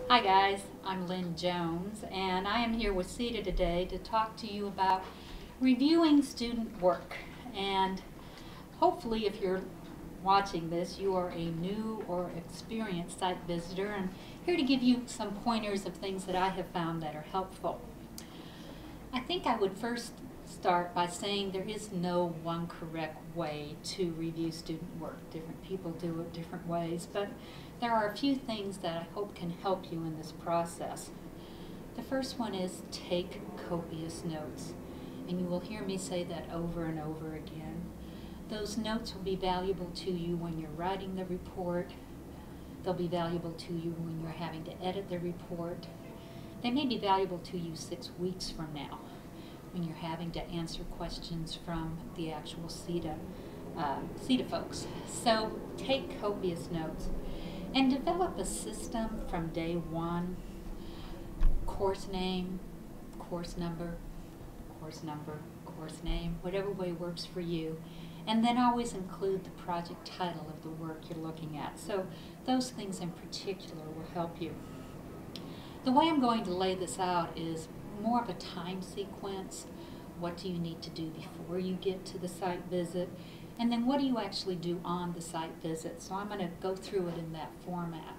Hi guys, I'm Lynn Jones and I am here with CIDA today to talk to you about reviewing student work. And hopefully if you're watching this, you are a new or experienced site visitor, and I'm here to give you some pointers of things that I have found that are helpful. I think I would first start by saying there is no one correct way to review student work. Different people do it different ways, but there are a few things that I hope can help you in this process. The first one is take copious notes, and you will hear me say that over and over again. Those notes will be valuable to you when you're writing the report. They'll be valuable to you when you're having to edit the report. They may be valuable to you 6 weeks from now when you're having to answer questions from the actual CIDA folks. So take copious notes and develop a system from day one. Course name, course number, course number, course name, whatever way works for you. And then always include the project title of the work you're looking at. So those things in particular will help you. The way I'm going to lay this out is more of a time sequence. What do you need to do before you get to the site visit? And then what do you actually do on the site visit? So I'm going to go through it in that format.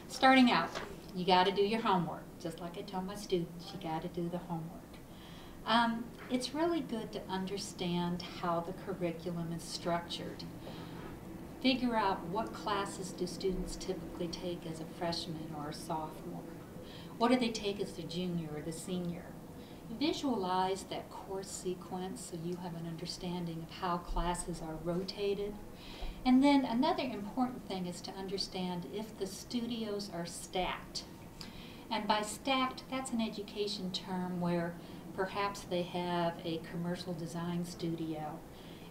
Starting out, you got to do your homework. Just like I tell my students, you got to do the homework. It's really good to understand how the curriculum is structured. Figure out what classes do students typically take as a freshman or a sophomore. What do they take as the junior or the senior? Visualize that course sequence so you have an understanding of how classes are rotated. And then another important thing is to understand if the studios are stacked. And by stacked, that's an education term where perhaps they have a commercial design studio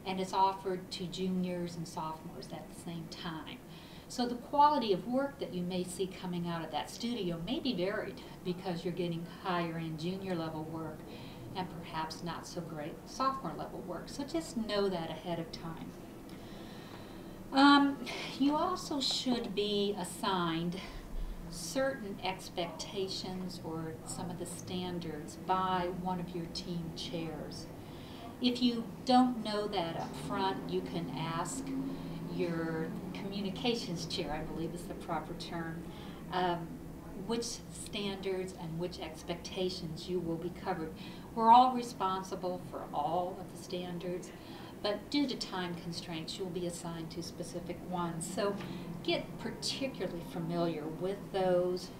and it's offered to juniors and sophomores at the same time. So the quality of work that you may see coming out of that studio may be varied because you're getting higher end junior level work and perhaps not so great sophomore level work. So just know that ahead of time. You also should be assigned certain expectations or some of the standards by one of your team chairs. If you don't know that up front, you can ask your communications chair, I believe is the proper term, which standards and which expectations you will be covered. We're all responsible for all of the standards, but due to time constraints, you'll be assigned to specific ones. So get particularly familiar with those.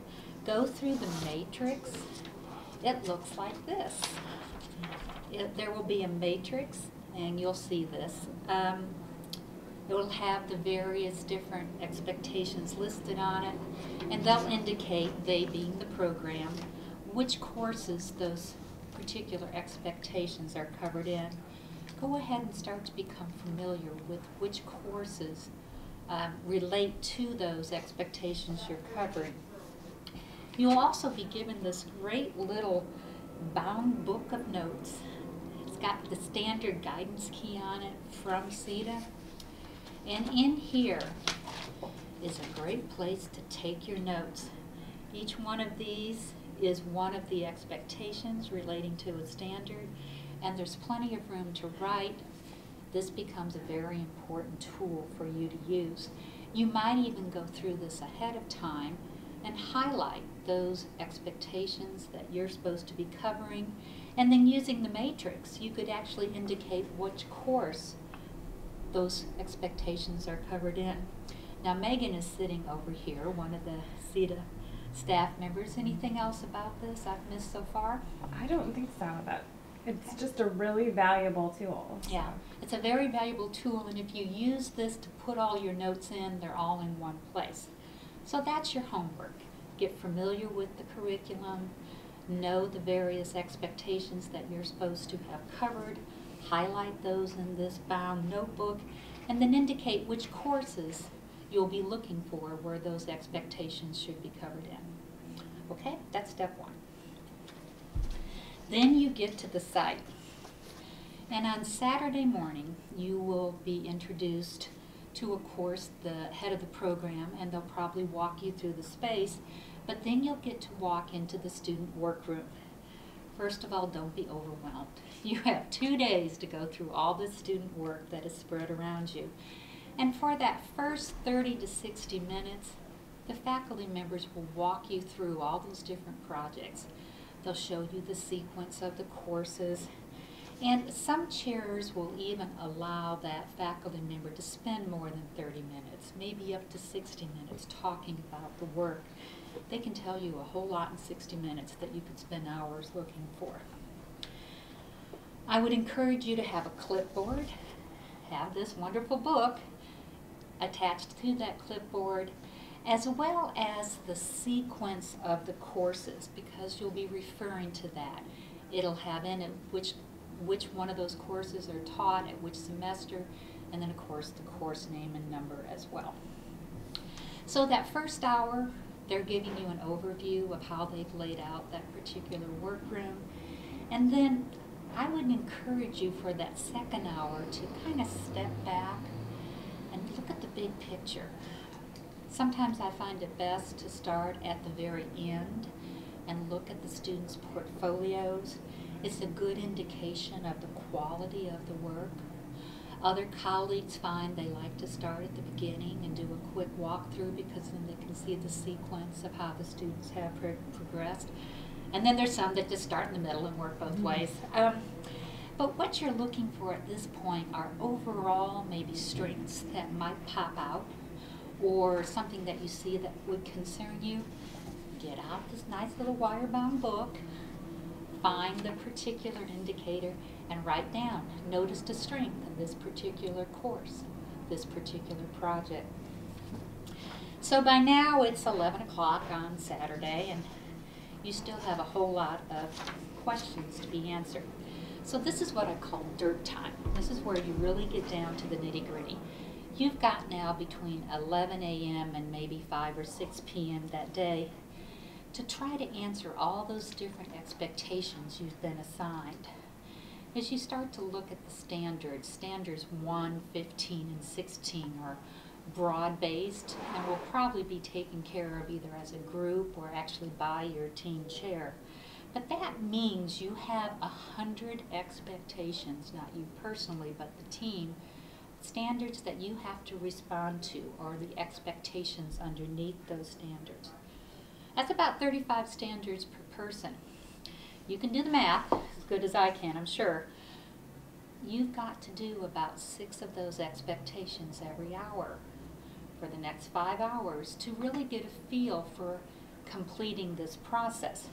Go through the matrix. It looks like this. There will be a matrix, and you'll see this. It will have the various different expectations listed on it, and they'll indicate, they being the program, which courses those particular expectations are covered in. Go ahead and start to become familiar with which courses relate to those expectations you're covering. You'll also be given this great little bound book of notes. It's got the standard guidance key on it from CIDA. And in here is a great place to take your notes. Each one of these is one of the expectations relating to a standard, and there's plenty of room to write. This becomes a very important tool for you to use. You might even go through this ahead of time and highlight those expectations that you're supposed to be covering, and then using the matrix, you could actually indicate which course those expectations are covered in. Now Megan is sitting over here, one of the CIDA staff members. Anything else about this I've missed so far? I don't think so. It's just a really valuable tool. So. Yeah, it's a very valuable tool, and if you use this to put all your notes in, they're all in one place. So that's your homework. Get familiar with the curriculum, know the various expectations that you're supposed to have covered, highlight those in this bound notebook, and then indicate which courses you'll be looking for where those expectations should be covered in. Okay, that's step one. Then you get to the site. And on Saturday morning, you will be introduced to, of course, the head of the program, and they'll probably walk you through the space, but then you'll get to walk into the student workroom. First of all, don't be overwhelmed. You have 2 days to go through all the student work that is spread around you. And for that first 30 to 60 minutes, the faculty members will walk you through all those different projects. They'll show you the sequence of the courses, and some chairs will even allow that faculty member to spend more than 30 minutes, maybe up to 60 minutes talking about the work. They can tell you a whole lot in 60 minutes that you could spend hours looking for. I would encourage you to have a clipboard, have this wonderful book attached to that clipboard, as well as the sequence of the courses, because you'll be referring to that. It'll have in it which one of those courses are taught at which semester, and then of course the course name and number as well. So that first hour, they're giving you an overview of how they've laid out that particular workroom, and then I would encourage you for that second hour to kind of step back and look at the big picture. Sometimes I find it best to start at the very end and look at the students' portfolios. It's a good indication of the quality of the work. Other colleagues find they like to start at the beginning and do a quick walkthrough, because then they can see the sequence of how the students have progressed. And then there's some that just start in the middle and work both ways. But what you're looking for at this point are overall maybe strengths that might pop out, or something that you see that would concern you. Get out this nice little wire-bound book, find the particular indicator, and write down, notice the strength of this particular course, this particular project. So by now it's 11 o'clock on Saturday, and you still have a whole lot of questions to be answered. So this is what I call dirt time. This is where you really get down to the nitty-gritty. You've got now between 11 a.m. and maybe 5 or 6 p.m. that day to try to answer all those different expectations you've been assigned. As you start to look at the standards, standards 1, 15, and 16 are broad-based and will probably be taken care of either as a group or actually by your team chair. But that means you have 100 expectations, not you personally, but the team, standards that you have to respond to, or the expectations underneath those standards. That's about 35 standards per person. You can do the math as good as I can, I'm sure. You've got to do about 6 of those expectations every hour for the next 5 hours to really get a feel for completing this process.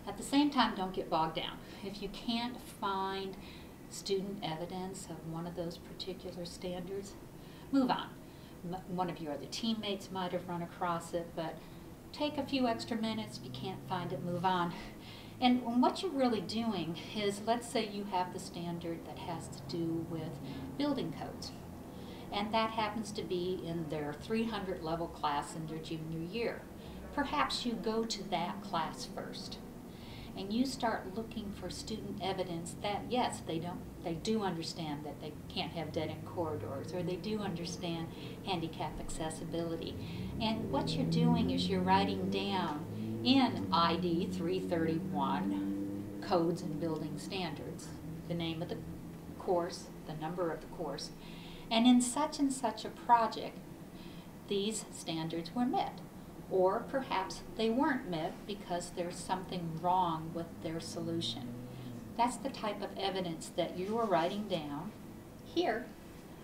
At the same time, don't get bogged down. If you can't find student evidence of one of those particular standards, move on. One of your other teammates might have run across it, but take a few extra minutes. If you can't find it, move on. And what you're really doing is, let's say you have the standard that has to do with building codes, and that happens to be in their 300 level class in their junior year. Perhaps you go to that class first, and you start looking for student evidence that, yes, they do understand that they can't have dead-end corridors, or they do understand handicap accessibility. And what you're doing is you're writing down in ID 331, codes and building standards, the name of the course, the number of the course, and in such and such a project, these standards were met. Or perhaps they weren't met because there's something wrong with their solution. That's the type of evidence that you are writing down here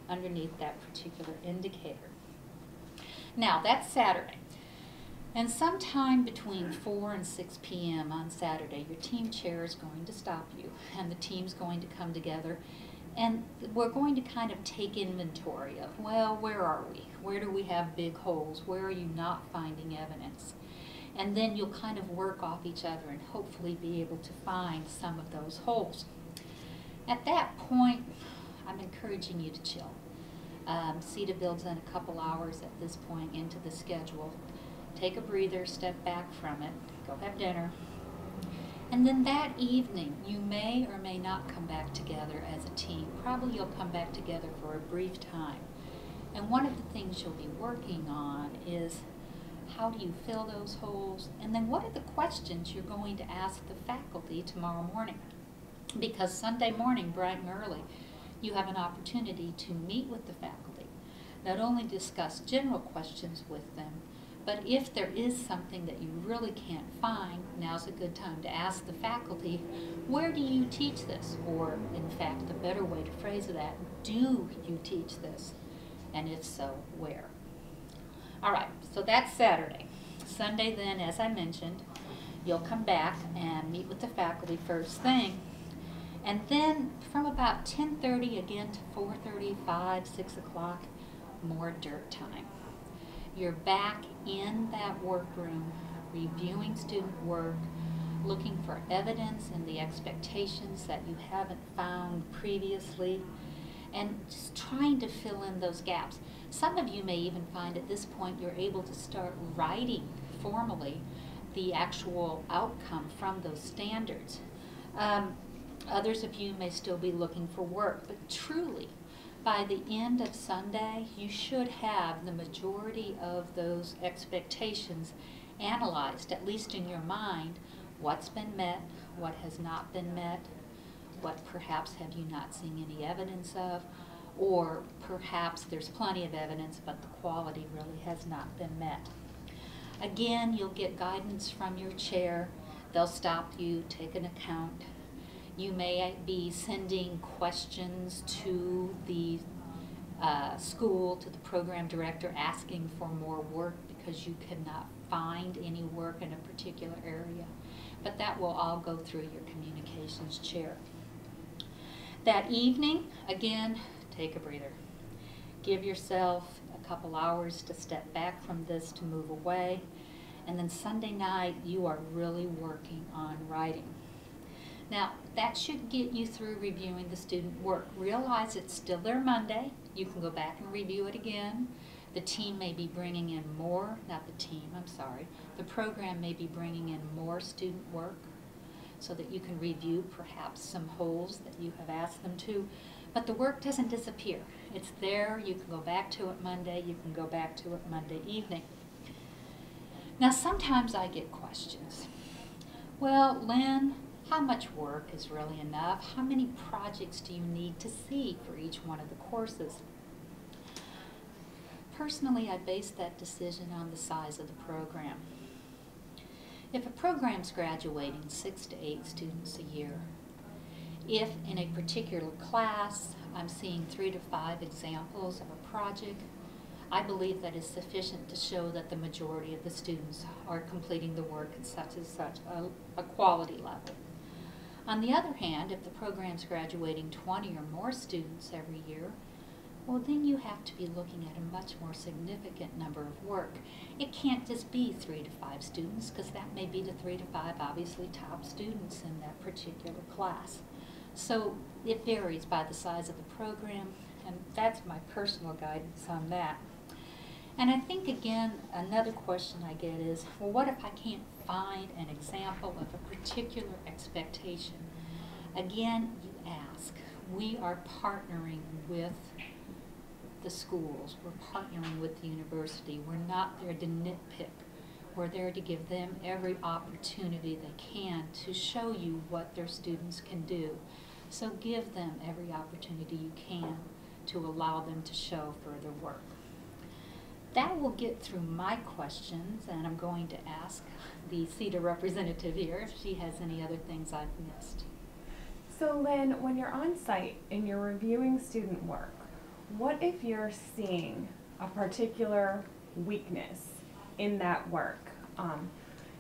underneath that particular indicator. Now, that's Saturday. And sometime between 4 and 6 p.m. on Saturday, your team chair is going to stop you, and the team's going to come together, and we're going to kind of take inventory of, well, where are we? Where do we have big holes? Where are you not finding evidence? And then you'll kind of work off each other and hopefully be able to find some of those holes. At that point, I'm encouraging you to chill. CIDA builds in a couple hours at this point into the schedule. Take a breather, step back from it, go have dinner. And then that evening, you may or may not come back together as a team. Probably you'll come back together for a brief time. And one of the things you'll be working on is how do you fill those holes, and then what are the questions you're going to ask the faculty tomorrow morning? Because Sunday morning, bright and early, you have an opportunity to meet with the faculty, not only discuss general questions with them, but if there is something that you really can't find, now's a good time to ask the faculty, where do you teach this? Or, in fact, the better way to phrase that, do you teach this? And if so, where? All right, so that's Saturday. Sunday then, as I mentioned, you'll come back and meet with the faculty first thing. And then from about 10:30 again to 4:30, 5, 6 o'clock, more dirt time. You're back in that workroom, reviewing student work, looking for evidence in the expectations that you haven't found previously, and just trying to fill in those gaps. Some of you may even find at this point you're able to start writing formally the actual outcome from those standards. Others of you may still be looking for work, but truly, by the end of Sunday, you should have the majority of those expectations analyzed, at least in your mind, what's been met, what has not been met, what perhaps have you not seen any evidence of, or perhaps there's plenty of evidence, but the quality really has not been met. Again, you'll get guidance from your chair. They'll stop you, take an account. You may be sending questions to the school, to the program director, asking for more work because you cannot find any work in a particular area. But that will all go through your communications chair. That evening, again, take a breather. Give yourself a couple hours to step back from this, to move away. And then Sunday night, you are really working on writing. Now, that should get you through reviewing the student work. Realize it's still there Monday. You can go back and review it again. The team may be bringing in more, not the team, I'm sorry. The program may be bringing in more student work so that you can review perhaps some holes that you have asked them to. But the work doesn't disappear. It's there. You can go back to it Monday. You can go back to it Monday evening. Now, sometimes I get questions. Well, Lynn, how much work is really enough? How many projects do you need to see for each one of the courses? Personally, I base that decision on the size of the program. If a program's graduating 6 to 8 students a year, if in a particular class I'm seeing 3 to 5 examples of a project, I believe that is sufficient to show that the majority of the students are completing the work at such and such a quality level. On the other hand, if the program's graduating 20 or more students every year, well, then you have to be looking at a much more significant number of work. It can't just be 3 to 5 students, because that may be the 3 to 5 obviously top students in that particular class. So it varies by the size of the program, and that's my personal guidance on that. And I think, again, another question I get is, well, what if I can't find an example of a particular expectation? Again, you ask. We are partnering with the schools. We're partnering with the university. We're not there to nitpick. We're there to give them every opportunity they can to show you what their students can do. So give them every opportunity you can to allow them to show further work. That will get through my questions, and I'm going to ask the CIDA representative here if she has any other things I've missed. So Lynn, when you're on site and you're reviewing student work, what if you're seeing a particular weakness in that work?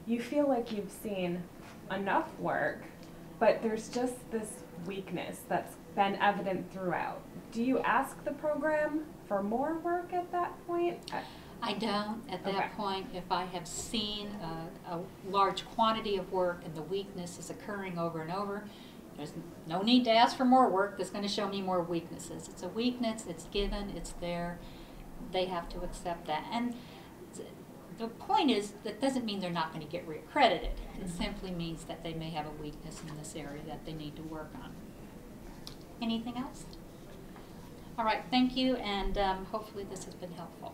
You feel like you've seen enough work, but there's just this weakness that's been evident throughout. Do you ask the program for more work at that point? I don't at that point. If I have seen a large quantity of work and the weakness is occurring over and over, there's no need to ask for more work that's going to show me more weaknesses. It's a weakness, it's given, it's there. They have to accept that. And the point is, that doesn't mean they're not going to get reaccredited. It simply means that they may have a weakness in this area that they need to work on. Anything else? All right, thank you, and hopefully this has been helpful.